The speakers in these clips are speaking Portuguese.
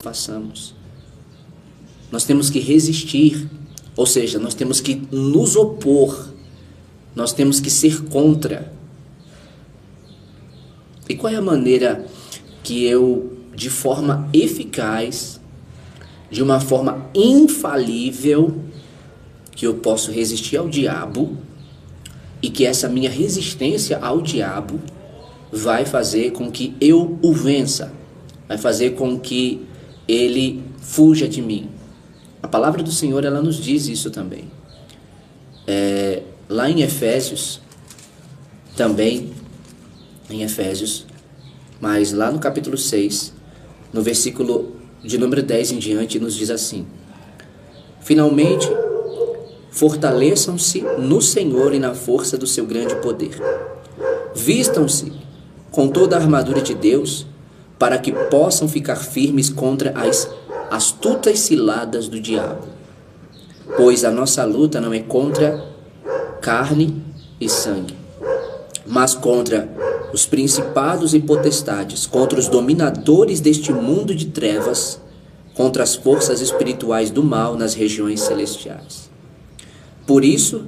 façamos. Nós temos que resistir, ou seja, nós temos que nos opor, nós temos que ser contra. E qual é a maneira que eu, de forma eficaz, de uma forma infalível, que eu posso resistir ao diabo e que essa minha resistência ao diabo vai fazer com que eu o vença, vai fazer com que ele fuja de mim? A palavra do Senhor, ela nos diz isso também. Lá em Efésios, também em Efésios, mas lá no capítulo 6, no versículo de número 10 em diante, nos diz assim: finalmente, fortaleçam-se no Senhor e na força do seu grande poder. Vistam-se com toda a armadura de Deus, para que possam ficar firmes contra as astutas ciladas do diabo. Pois a nossa luta não é contra carne e sangue, mas contra os principados e potestades, contra os dominadores deste mundo de trevas, contra as forças espirituais do mal nas regiões celestiais. Por isso,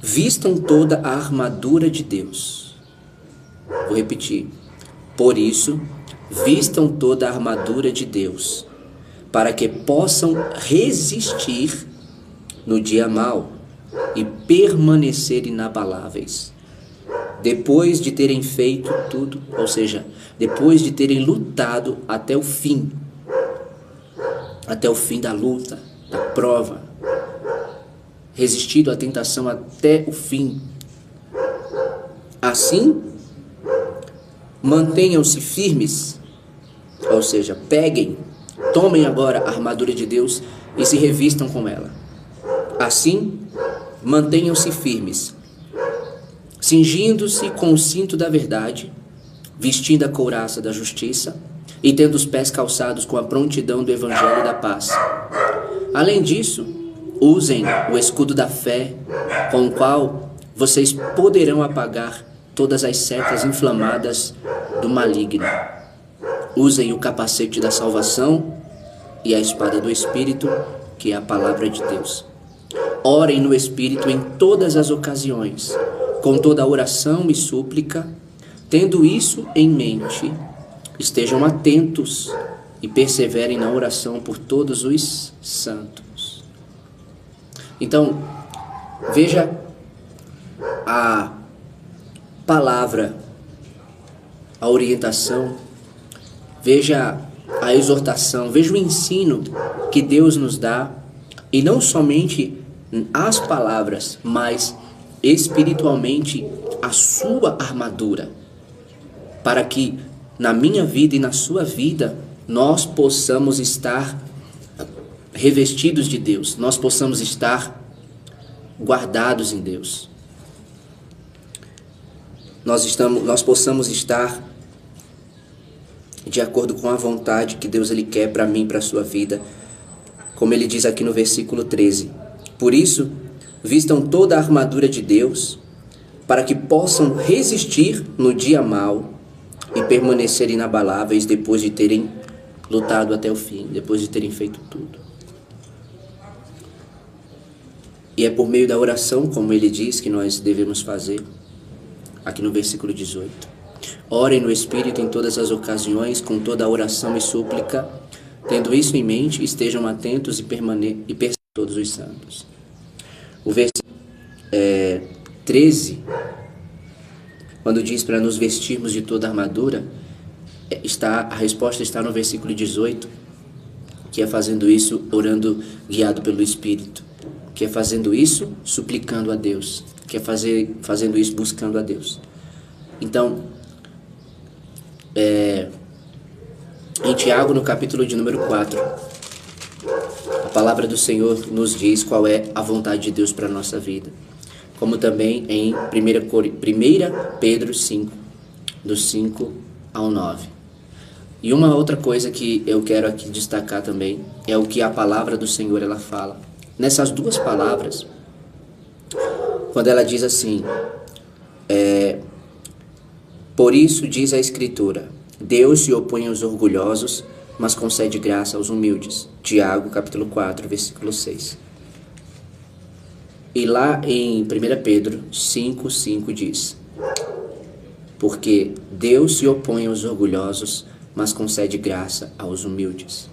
vistam toda a armadura de Deus. Vou repetir. Por isso, vistam toda a armadura de Deus, para que possam resistir no dia mau e permanecer inabaláveis. Depois de terem feito tudo, ou seja, depois de terem lutado até o fim da luta, da prova, resistido à tentação até o fim. Assim, mantenham-se firmes, ou seja, tomem agora a armadura de Deus e se revistam com ela. Assim, mantenham-se firmes, cingindo-se com o cinto da verdade, vestindo a couraça da justiça e tendo os pés calçados com a prontidão do evangelho da paz. Além disso, usem o escudo da fé, com o qual vocês poderão apagar todas as setas inflamadas do maligno. Usem o capacete da salvação e a espada do Espírito, que é a palavra de Deus. Orem no Espírito em todas as ocasiões, com toda oração e súplica. Tendo isso em mente, estejam atentos e perseverem na oração por todos os santos. Então, veja a palavra, a orientação, veja a exortação, veja o ensino que Deus nos dá, e não somente as palavras, mas espiritualmente a sua armadura, para que na minha vida e na sua vida nós possamos estar revestidos de Deus, nós possamos estar guardados em Deus. Nós possamos estar de acordo com a vontade que Deus ele quer para mim, para a sua vida, como ele diz aqui no versículo 13. Por isso, vistam toda a armadura de Deus, para que possam resistir no dia mau e permanecer inabaláveis depois de terem lutado até o fim, depois de terem feito tudo. E é por meio da oração, como ele diz, que nós devemos fazer, aqui no versículo 18. Orem no Espírito em todas as ocasiões, com toda a oração e súplica. Tendo isso em mente, estejam atentos e perseguam todos os santos. O versículo 13, quando diz para nos vestirmos de toda a armadura, a resposta está no versículo 18, que é fazendo isso orando guiado pelo Espírito, que é fazendo isso suplicando a Deus, que é fazendo isso buscando a Deus. Então, em Tiago, no capítulo de número 4, a palavra do Senhor nos diz qual é a vontade de Deus para a nossa vida. Como também em 1 Pedro 5, do 5 ao 9. E uma outra coisa que eu quero aqui destacar também é o que a palavra do Senhor ela fala. Nessas duas palavras, quando ela diz assim, por isso diz a Escritura, Deus se opõe aos orgulhosos, mas concede graça aos humildes. Tiago, capítulo 4, versículo 6. E lá em 1 Pedro 5,5 diz: porque Deus se opõe aos orgulhosos, mas concede graça aos humildes.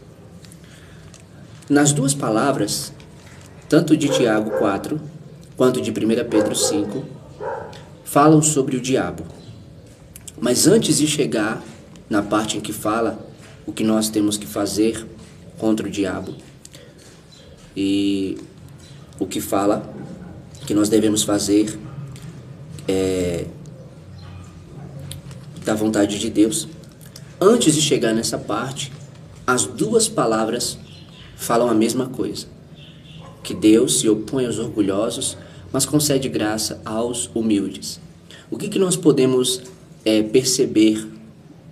Nas duas palavras, tanto de Tiago 4 quanto de 1 Pedro 5, falam sobre o diabo. Mas antes de chegar na parte em que fala o que nós temos que fazer contra o diabo e o que fala que nós devemos fazer da vontade de Deus, antes de chegar nessa parte, as duas palavras falam a mesma coisa: que Deus se opõe aos orgulhosos, mas concede graça aos humildes. O que nós podemos perceber?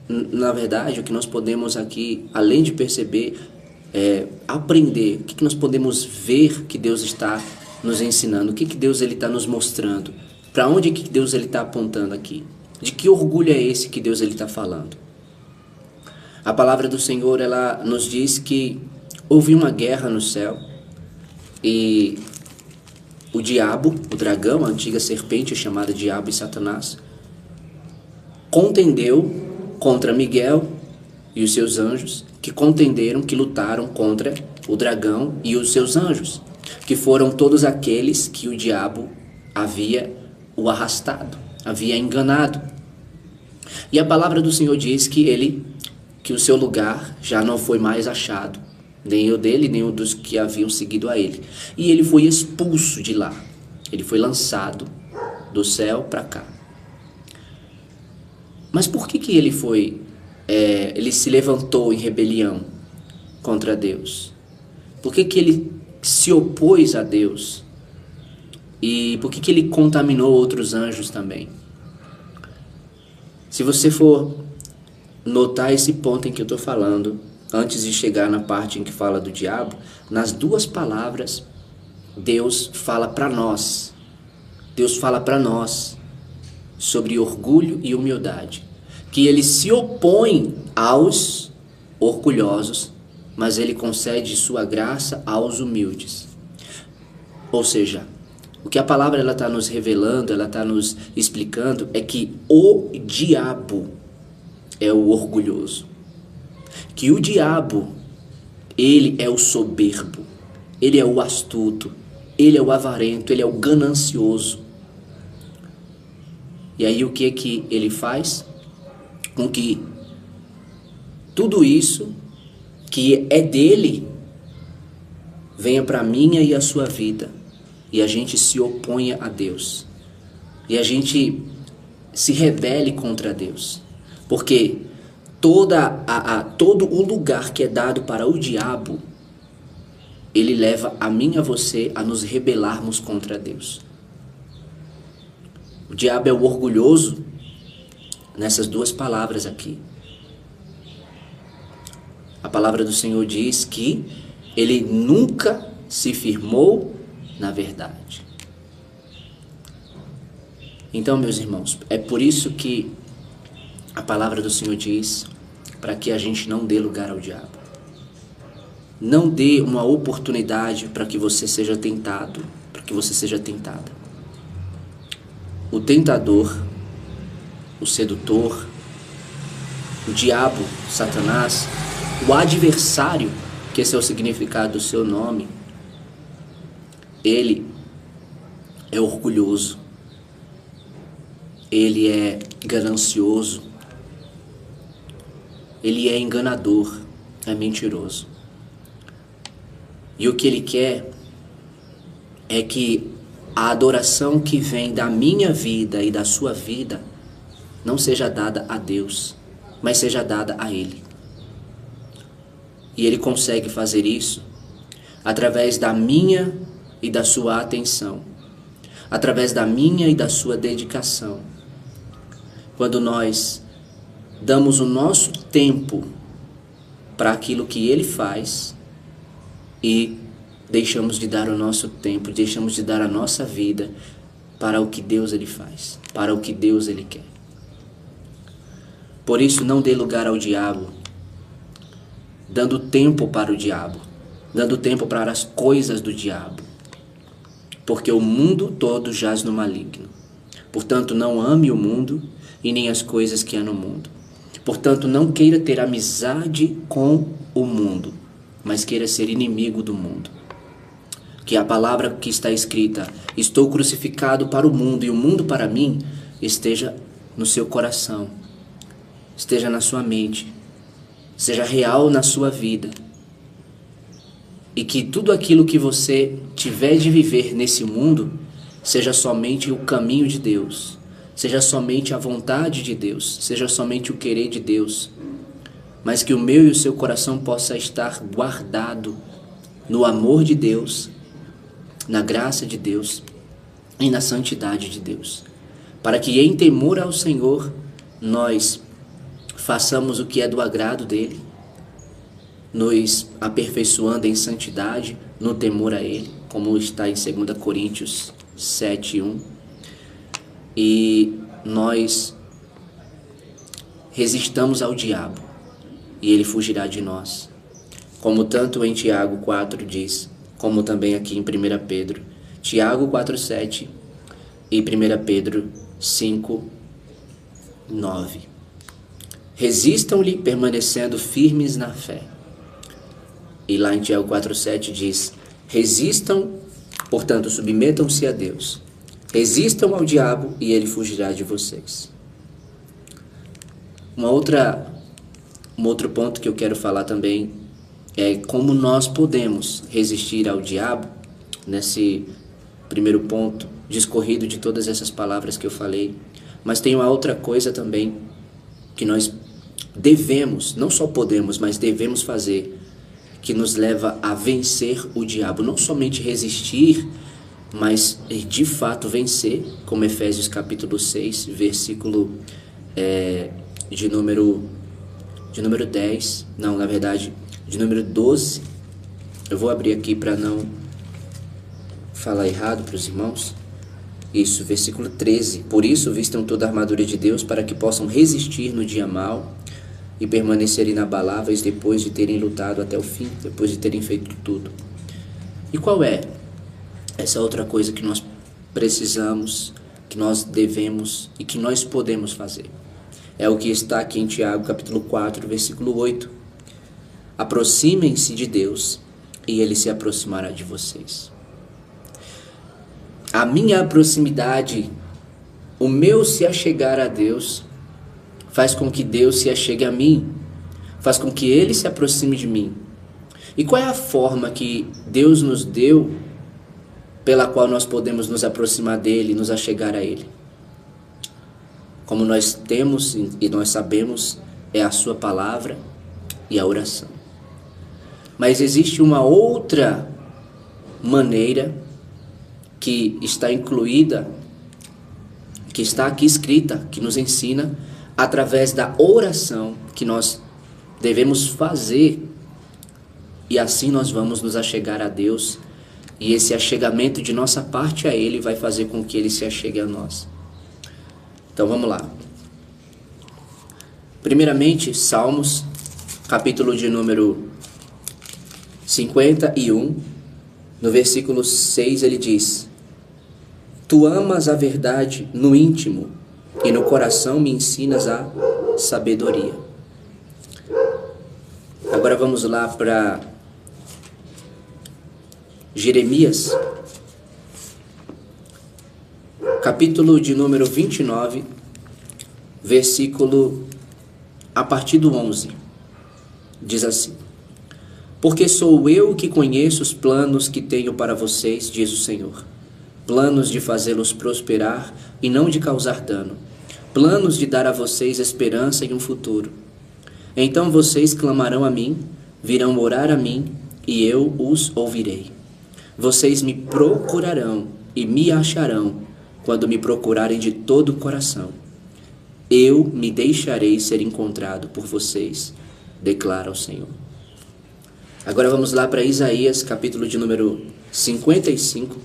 Na verdade, o que nós podemos aqui, além de perceber, aprender, o que nós podemos ver que Deus está nos ensinando, o que Deus está nos mostrando, para onde que Deus está apontando aqui, de que orgulho é esse que Deus está falando. A palavra do Senhor, ela nos diz que houve uma guerra no céu e o diabo, o dragão, a antiga serpente chamada Diabo e Satanás, contendeu contra Miguel e os seus anjos, que contenderam, que lutaram contra o dragão e os seus anjos, que foram todos aqueles que o diabo havia o arrastado, havia enganado. E a palavra do Senhor diz que o seu lugar já não foi mais achado, nem o dele, nem o dos que haviam seguido a ele. E ele foi expulso de lá, ele foi lançado do céu para cá. Mas por que ele ele se levantou em rebelião contra Deus? Por que ele se opôs a Deus? E por que ele contaminou outros anjos também? Se você for notar esse ponto em que eu estou falando, antes de chegar na parte em que fala do diabo, nas duas palavras, Deus fala para nós. Deus fala para nós sobre orgulho e humildade, que ele se opõe aos orgulhosos, mas ele concede sua graça aos humildes. Ou seja, o que a palavra está nos revelando, ela está nos explicando, é que o diabo é o orgulhoso, que o diabo, ele é o soberbo, ele é o astuto, ele é o avarento, ele é o ganancioso. E aí o que ele faz? Com que tudo isso que é dele venha para a minha e a sua vida, e a gente se oponha a Deus, e a gente se rebele contra Deus, porque todo o lugar que é dado para o diabo, ele leva a mim e a você a nos rebelarmos contra Deus. O diabo é o orgulhoso nessas duas palavras aqui. A palavra do Senhor diz que ele nunca se firmou na verdade. Então, meus irmãos, é por isso que a palavra do Senhor diz para que a gente não dê lugar ao diabo. Não dê uma oportunidade para que você seja tentado, para que você seja tentada. O tentador, o sedutor, o diabo, Satanás, o adversário, que esse é o significado do seu nome, ele é orgulhoso, ele é ganancioso, ele é enganador, é mentiroso. E o que ele quer é que a adoração que vem da minha vida e da sua vida não seja dada a Deus, mas seja dada a ele. E ele consegue fazer isso através da minha e da sua atenção, através da minha e da sua dedicação. Quando nós damos o nosso tempo para aquilo que ele faz e deixamos de dar o nosso tempo, deixamos de dar a nossa vida para o que Deus ele faz, para o que Deus ele quer. Por isso, não dê lugar ao diabo. dando tempo para o diabo, dando tempo para as coisas do diabo. Porque o mundo todo jaz no maligno. Portanto, não ame o mundo e nem as coisas que há no mundo. Portanto, não queira ter amizade com o mundo, mas queira ser inimigo do mundo. Que a palavra que está escrita, estou crucificado para o mundo e o mundo para mim, esteja no seu coração, esteja na sua mente, seja real na sua vida. E que tudo aquilo que você tiver de viver nesse mundo seja somente o caminho de Deus, seja somente a vontade de Deus, seja somente o querer de Deus, mas que o meu e o seu coração possa estar guardado no amor de Deus, na graça de Deus e na santidade de Deus, para que em temor ao Senhor nós façamos o que é do agrado dele, nos aperfeiçoando em santidade, no temor a ele, como está em 2 Coríntios 7:1, e nós resistamos ao diabo e ele fugirá de nós, como tanto em Tiago 4 diz, como também aqui em 1 Pedro, Tiago 4:7 e 1 Pedro 5:9. Resistam-lhe permanecendo firmes na fé. E lá em Tiago 4:7 diz, resistam, portanto submetam-se a Deus. Resistam ao diabo e ele fugirá de vocês. Um outro ponto que eu quero falar também é como nós podemos resistir ao diabo, nesse primeiro ponto, discorrido de todas essas palavras que eu falei. Mas tem uma outra coisa também que nós devemos, não só podemos, mas devemos fazer, que nos leva a vencer o diabo. Não somente resistir, mas de fato vencer, como Efésios capítulo 6, versículo de número 10, não, na verdade, de número 12. Eu vou abrir aqui para não falar errado para os irmãos. Isso, versículo 13. Por isso, vistam toda a armadura de Deus para que possam resistir no dia mau e permanecer inabaláveis depois de terem lutado até o fim, depois de terem feito tudo. E qual é essa outra coisa que nós precisamos, que nós devemos e que nós podemos fazer? É o que está aqui em Tiago, capítulo 4, versículo 8. Aproximem-se de Deus e Ele se aproximará de vocês. A minha proximidade, o meu se achegar a Deus, faz com que Deus se achegue a mim, faz com que Ele se aproxime de mim. E qual é a forma que Deus nos deu pela qual nós podemos nos aproximar dEle, nos achegar a Ele? Como nós temos e nós sabemos, é a sua palavra e a oração. Mas existe uma outra maneira que está incluída, que está aqui escrita, que nos ensina através da oração que nós devemos fazer, e assim nós vamos nos achegar a Deus, e esse achegamento de nossa parte a Ele vai fazer com que Ele se achegue a nós. Então vamos lá. Primeiramente, Salmos, capítulo de número 51, no versículo 6 ele diz: Tu amas a verdade no íntimo e no coração me ensinas a sabedoria. Agora vamos lá para Jeremias, capítulo de número 29, versículo a partir do 11. Diz assim: Porque sou eu que conheço os planos que tenho para vocês, diz o Senhor. Planos de fazê-los prosperar e não de causar dano. Planos de dar a vocês esperança e um futuro. Então vocês clamarão a mim, virão orar a mim, e eu os ouvirei. Vocês me procurarão e me acharão, quando me procurarem de todo o coração. Eu me deixarei ser encontrado por vocês, declara o Senhor. Agora vamos lá para Isaías, capítulo de número 55,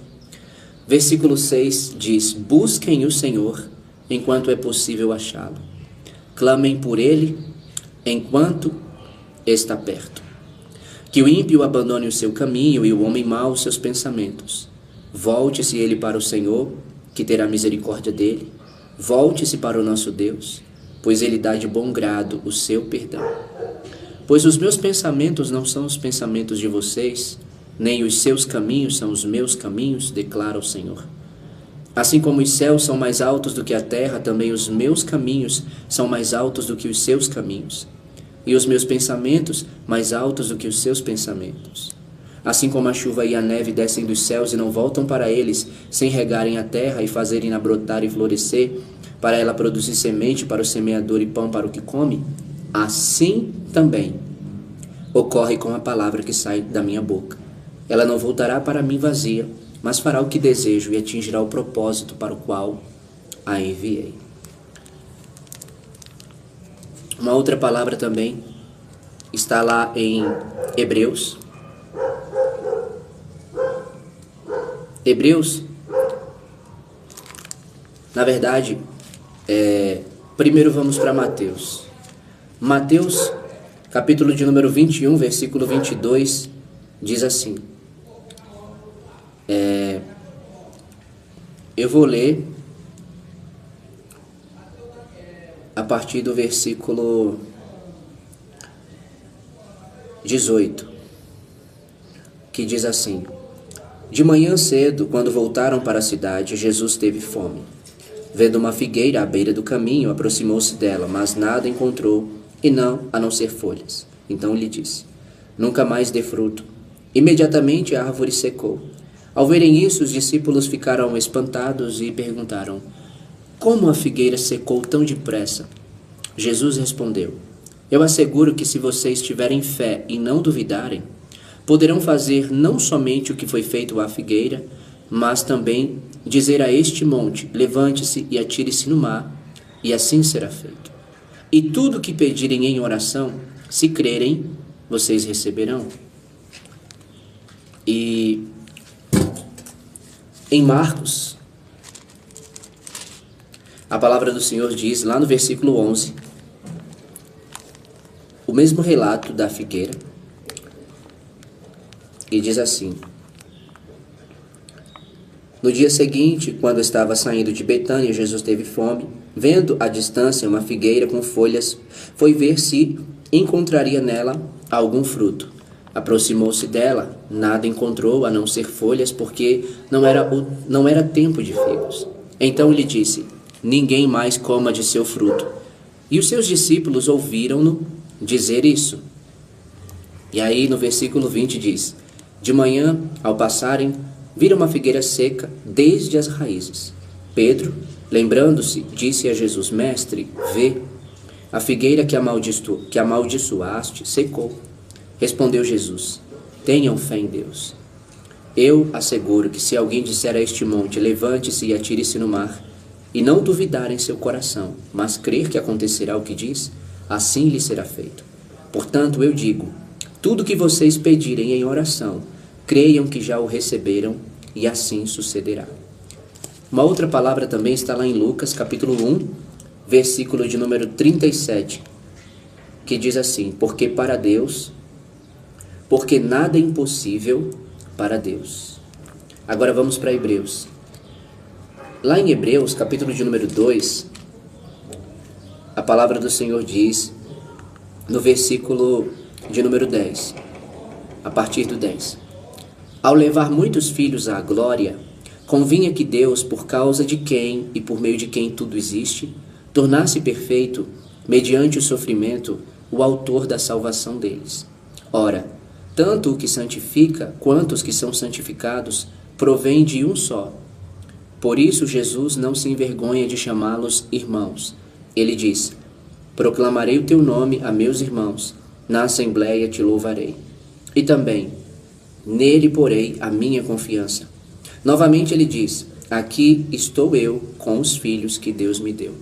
versículo 6 diz: Busquem o Senhor enquanto é possível achá-lo. Clamem por Ele enquanto está perto. Que o ímpio abandone o seu caminho e o homem mau os seus pensamentos. Volte-se ele para o Senhor, que terá misericórdia dele. Volte-se para o nosso Deus, pois ele dá de bom grado o seu perdão. Pois os meus pensamentos não são os pensamentos de vocês, nem os seus caminhos são os meus caminhos, declara o Senhor. Assim como os céus são mais altos do que a terra, também os meus caminhos são mais altos do que os seus caminhos, e os meus pensamentos mais altos do que os seus pensamentos. Assim como a chuva e a neve descem dos céus e não voltam para eles, sem regarem a terra e fazerem-na brotar e florescer, para ela produzir semente para o semeador e pão para o que come, assim também ocorre com a palavra que sai da minha boca. Ela não voltará para mim vazia, mas fará o que desejo e atingirá o propósito para o qual a enviei. Uma outra palavra também está lá em Hebreus. Hebreus, na verdade, primeiro vamos para Mateus. Mateus, capítulo de número 21, versículo 22, diz assim. Eu vou ler a partir do versículo 18, que diz assim: De manhã cedo, quando voltaram para a cidade, Jesus teve fome. Vendo uma figueira à beira do caminho, aproximou-se dela, mas nada encontrou, a não ser folhas. Então lhe disse: Nunca mais dê fruto. Imediatamente a árvore secou. Ao verem isso, os discípulos ficaram espantados e perguntaram: Como a figueira secou tão depressa? Jesus respondeu: Eu asseguro que se vocês tiverem fé e não duvidarem, poderão fazer não somente o que foi feito à figueira, mas também dizer a este monte: Levante-se e atire-se no mar, e assim será feito. E tudo o que pedirem em oração, se crerem, vocês receberão. E em Marcos, a palavra do Senhor diz, lá no versículo 11, o mesmo relato da figueira, e diz assim: No dia seguinte, quando estava saindo de Betânia, Jesus teve fome. Vendo à distância uma figueira com folhas, foi ver se encontraria nela algum fruto. Aproximou-se dela, nada encontrou a não ser folhas, porque não era tempo de figos. Então lhe disse: Ninguém mais coma de seu fruto. E os seus discípulos ouviram-no dizer isso. E aí no versículo 20 diz: De manhã, ao passarem, viram uma figueira seca desde as raízes. Pedro, lembrando-se, disse a Jesus: Mestre, vê, a figueira que amaldiçoaste secou. Respondeu Jesus: Tenham fé em Deus. Eu asseguro que se alguém disser a este monte: Levante-se e atire-se no mar, e não duvidar em seu coração, mas crer que acontecerá o que diz, assim lhe será feito. Portanto, eu digo: tudo que vocês pedirem em oração, creiam que já o receberam, e assim sucederá. Uma outra palavra também está lá em Lucas, capítulo 1, versículo de número 37, que diz assim: Porque nada é impossível para Deus. Agora vamos para Hebreus. Lá em Hebreus, capítulo de número 2, a palavra do Senhor diz, no versículo de número 10, a partir do 10: Ao levar muitos filhos à glória, convinha que Deus, por causa de quem e por meio de quem tudo existe, tornasse perfeito, mediante o sofrimento, o autor da salvação deles. Ora, tanto o que santifica quanto os que são santificados provém de um só. Por isso Jesus não se envergonha de chamá-los irmãos. Ele diz: Proclamarei o teu nome a meus irmãos, na assembleia te louvarei. E também, nele porei a minha confiança. Novamente ele diz: Aqui estou eu com os filhos que Deus me deu.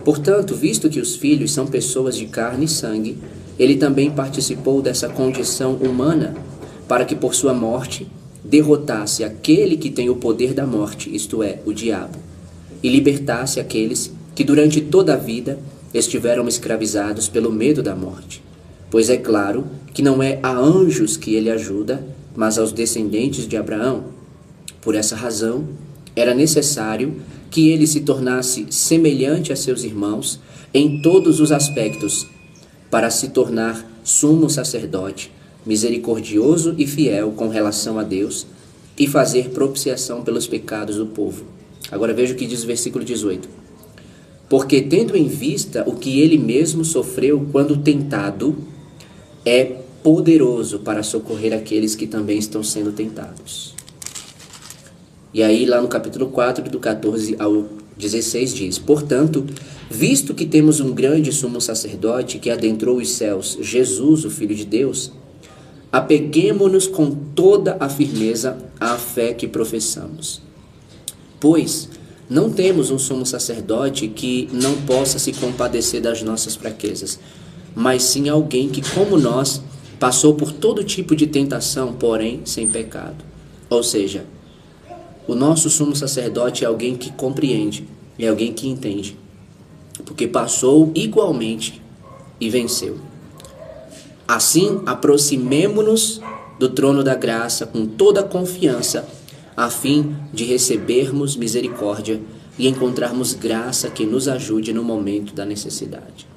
Portanto, visto que os filhos são pessoas de carne e sangue, ele também participou dessa condição humana, para que por sua morte derrotasse aquele que tem o poder da morte, isto é, o diabo, e libertasse aqueles que durante toda a vida estiveram escravizados pelo medo da morte. Pois é claro que não é a anjos que ele ajuda, mas aos descendentes de Abraão. Por essa razão, era necessário que ele se tornasse semelhante a seus irmãos em todos os aspectos, para se tornar sumo sacerdote, misericordioso e fiel com relação a Deus, e fazer propiciação pelos pecados do povo. Agora veja o que diz o versículo 18. Porque tendo em vista o que ele mesmo sofreu quando tentado, é poderoso para socorrer aqueles que também estão sendo tentados. E aí lá no capítulo 4, do 14 ao 16 diz: Portanto, visto que temos um grande sumo sacerdote que adentrou os céus, Jesus, o Filho de Deus, apeguemo-nos com toda a firmeza à fé que professamos. Pois não temos um sumo sacerdote que não possa se compadecer das nossas fraquezas, mas sim alguém que, como nós, passou por todo tipo de tentação, porém sem pecado. Ou seja, o nosso sumo sacerdote é alguém que compreende, é alguém que entende, porque passou igualmente e venceu. Assim, aproximemo-nos do trono da graça com toda a confiança, a fim de recebermos misericórdia e encontrarmos graça que nos ajude no momento da necessidade.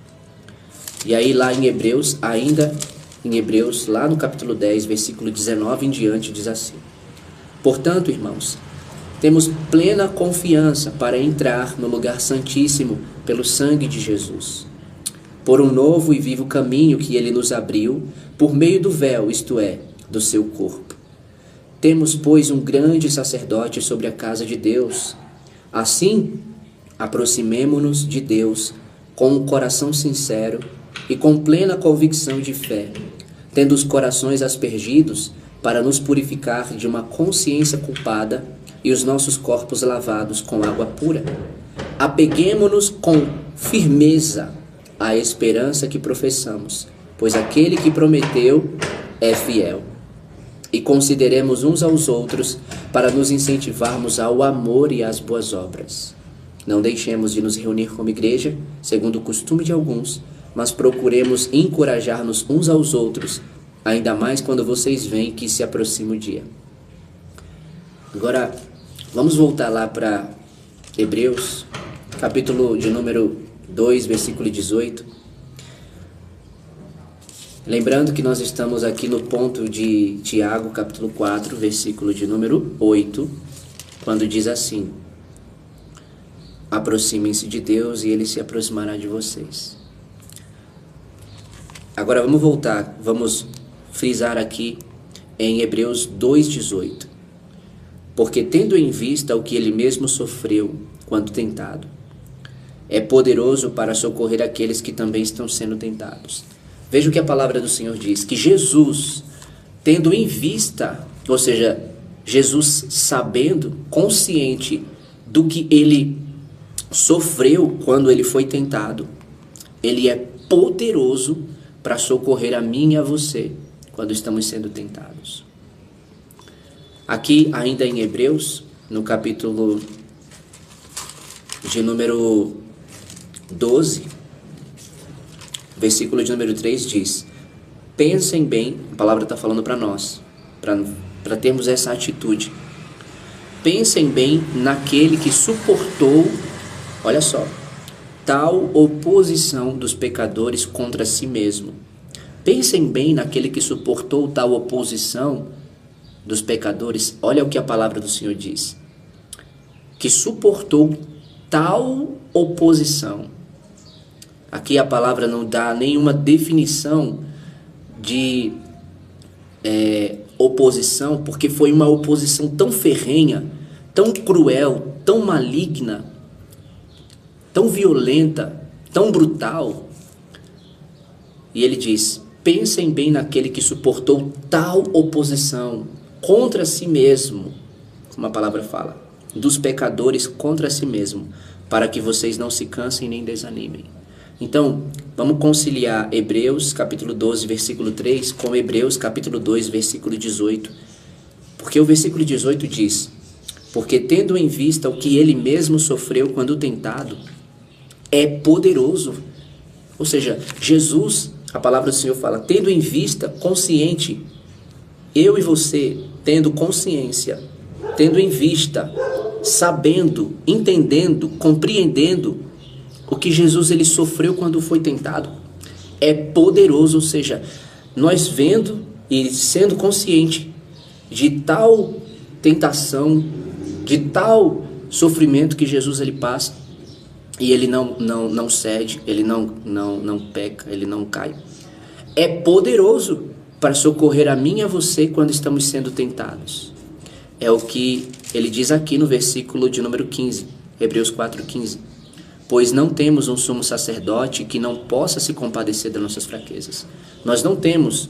E aí lá em Hebreus, lá no capítulo 10, versículo 19 em diante, diz assim: Portanto, irmãos, temos plena confiança para entrar no lugar santíssimo pelo sangue de Jesus, por um novo e vivo caminho que ele nos abriu por meio do véu, isto é, do seu corpo. Temos, pois, um grande sacerdote sobre a casa de Deus. Assim, aproximemo-nos de Deus com um coração sincero e com plena convicção de fé, tendo os corações aspergidos para nos purificar de uma consciência culpada e os nossos corpos lavados com água pura. Apeguemo-nos com firmeza à esperança que professamos, pois aquele que prometeu é fiel. E consideremos uns aos outros para nos incentivarmos ao amor e às boas obras. Não deixemos de nos reunir como igreja, segundo o costume de alguns, mas procuremos encorajar-nos uns aos outros, ainda mais quando vocês veem que se aproxima o dia. Agora, vamos voltar lá para Hebreus, capítulo de número 2, versículo 18. Lembrando que nós estamos aqui no ponto de Tiago, capítulo 4, versículo de número 8, quando diz assim: Aproximem-se de Deus e Ele se aproximará de vocês. Agora vamos voltar, vamos frisar aqui em Hebreus 2,18. Porque tendo em vista o que Ele mesmo sofreu quando tentado, é poderoso para socorrer aqueles que também estão sendo tentados. Veja o que a palavra do Senhor diz, que Jesus, tendo em vista, ou seja, Jesus sabendo, consciente do que ele sofreu quando ele foi tentado, ele é poderoso para socorrer a mim e a você quando estamos sendo tentados. Aqui, ainda em Hebreus, no capítulo de número 12, versículo de número 3 diz: Pensem bem, a palavra está falando para nós, para termos essa atitude. Pensem bem naquele que suportou, olha só, tal oposição dos pecadores contra si mesmo. Pensem bem naquele que suportou tal oposição dos pecadores. Olha o que a palavra do Senhor diz. Que suportou tal oposição. Aqui a palavra não dá nenhuma definição de oposição, porque foi uma oposição tão ferrenha, tão cruel, tão maligna, tão violenta, tão brutal. E ele diz: pensem bem naquele que suportou tal oposição contra si mesmo, como a palavra fala, dos pecadores contra si mesmo, para que vocês não se cansem nem desanimem. Então, vamos conciliar Hebreus capítulo 12, versículo 3 com Hebreus capítulo 2, versículo 18. Porque o versículo 18 diz: Porque tendo em vista o que ele mesmo sofreu quando tentado, é poderoso. Ou seja, Jesus, A palavra do Senhor fala, tendo em vista, consciente, eu e você, tendo consciência, tendo em vista, sabendo, entendendo, compreendendo o que Jesus ele sofreu quando foi tentado. É poderoso, ou seja, nós vendo e sendo consciente de tal tentação, de tal sofrimento que Jesus ele passa, e ele não cede, ele não peca, ele não cai. É poderoso para socorrer a mim e a você quando estamos sendo tentados. É o que ele diz aqui no versículo de número 15, Hebreus 4:15. Pois não temos um sumo sacerdote que não possa se compadecer das nossas fraquezas. Nós não temos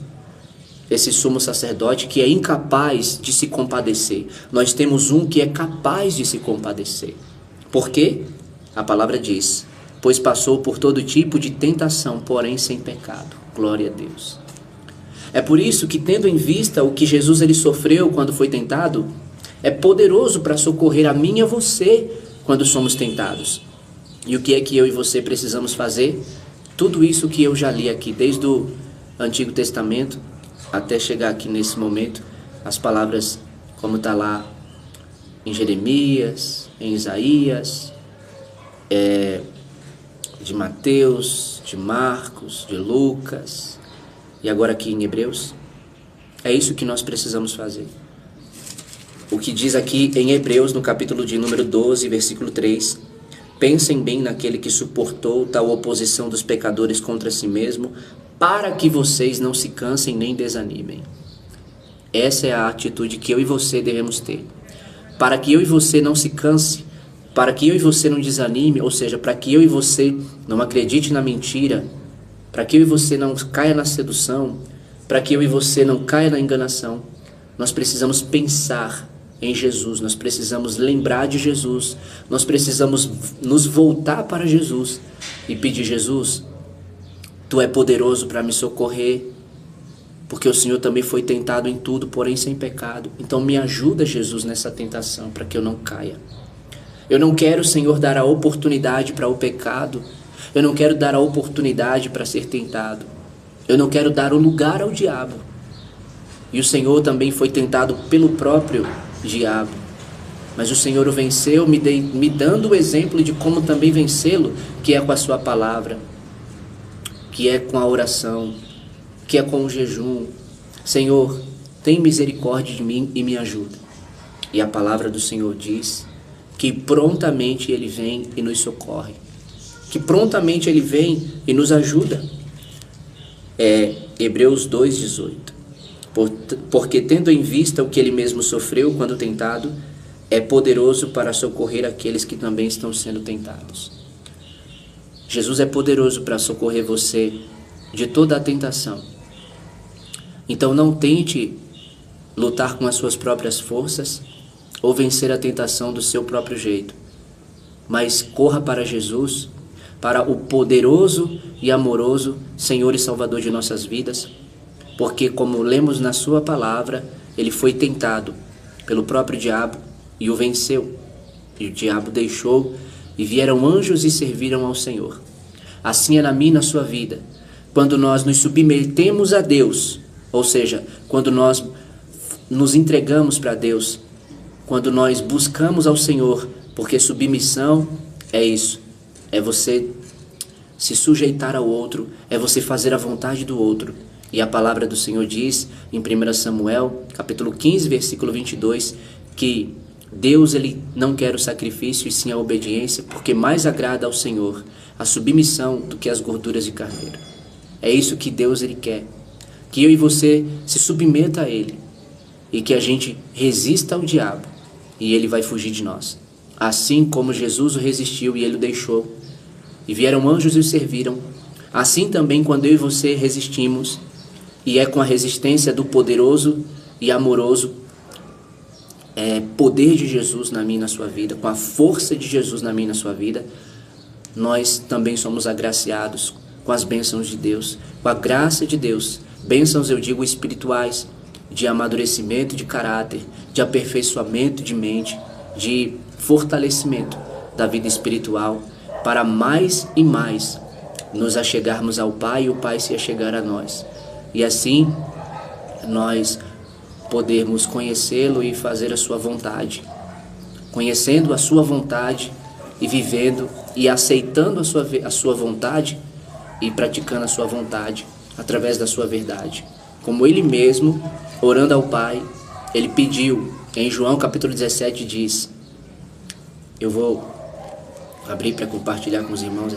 esse sumo sacerdote que é incapaz de se compadecer. Nós temos um que é capaz de se compadecer. Por quê? A palavra diz, pois passou por todo tipo de tentação, porém sem pecado. Glória a Deus. É por isso que, tendo em vista o que Jesus ele sofreu quando foi tentado, é poderoso para socorrer a mim e a você quando somos tentados. E o que é que eu e você precisamos fazer? Tudo isso que eu já li aqui, desde o Antigo Testamento até chegar aqui nesse momento, as palavras como está lá em Jeremias, em Isaías, de Mateus, de Marcos, de Lucas e agora aqui em Hebreus. É isso que nós precisamos fazer. O que diz aqui em Hebreus, no capítulo de número 12, versículo 3, pensem bem naquele que suportou tal oposição dos pecadores contra si mesmo, para que vocês não se cansem nem desanimem. Essa é a atitude que eu e você devemos ter. Para que eu e você não se canse, para que eu e você não desanime, ou seja, para que eu e você não acredite na mentira, para que eu e você não caia na sedução, para que eu e você não caia na enganação, nós precisamos pensar em Jesus, nós precisamos lembrar de Jesus, nós precisamos nos voltar para Jesus e pedir: Jesus, Tu é poderoso para me socorrer, porque o Senhor também foi tentado em tudo, porém sem pecado. Então me ajuda, Jesus, nessa tentação, para que eu não caia. Eu não quero, Senhor, dar a oportunidade para o pecado. Eu não quero dar a oportunidade para ser tentado. Eu não quero dar o lugar ao diabo. E o Senhor também foi tentado pelo próprio diabo. Mas o Senhor o venceu, me dando o exemplo de como também vencê-lo, que é com a sua palavra, que é com a oração, que é com o jejum. Senhor, tem misericórdia de mim e me ajuda. E a palavra do Senhor diz que prontamente Ele vem e nos socorre, que prontamente Ele vem e nos ajuda. Hebreus 2,18. Porque tendo em vista o que Ele mesmo sofreu quando tentado, é poderoso para socorrer aqueles que também estão sendo tentados. Jesus é poderoso para socorrer você de toda a tentação. Então não tente lutar com as suas próprias forças ou vencer a tentação do seu próprio jeito, mas corra para Jesus, para o poderoso e amoroso Senhor e Salvador de nossas vidas, porque, como lemos na sua palavra, Ele foi tentado pelo próprio diabo e o venceu. E o diabo deixou, e vieram anjos e serviram ao Senhor. Assim é na minha e na sua vida. Quando nós nos submetemos a Deus, ou seja, quando nós nos entregamos para Deus, quando nós buscamos ao Senhor, porque submissão é isso, é você se sujeitar ao outro, é você fazer a vontade do outro. E a palavra do Senhor diz em 1 Samuel, capítulo 15, versículo 22, que Deus ele não quer o sacrifício e sim a obediência, porque mais agrada ao Senhor a submissão do que as gorduras de carneiro. É isso que Deus ele quer, que eu e você se submeta a Ele e que a gente resista ao diabo e ele vai fugir de nós. Assim como Jesus o resistiu e ele o deixou, e vieram anjos e o serviram, assim também quando eu e você resistimos, e é com a resistência do poderoso e amoroso poder de Jesus na minha e na sua vida, com a força de Jesus na minha e na sua vida, nós também somos agraciados com as bênçãos de Deus, com a graça de Deus. Bênçãos, eu digo, espirituais, de amadurecimento de caráter, de aperfeiçoamento de mente, de fortalecimento da vida espiritual, para mais e mais nos achegarmos ao Pai e o Pai se achegar a nós. E assim nós podermos conhecê-lo e fazer a sua vontade. Conhecendo a sua vontade e vivendo e aceitando a sua vontade e praticando a sua vontade através da sua verdade. Como ele mesmo, orando ao Pai, ele pediu, em João capítulo 17 diz, eu vou abrir para compartilhar com os irmãos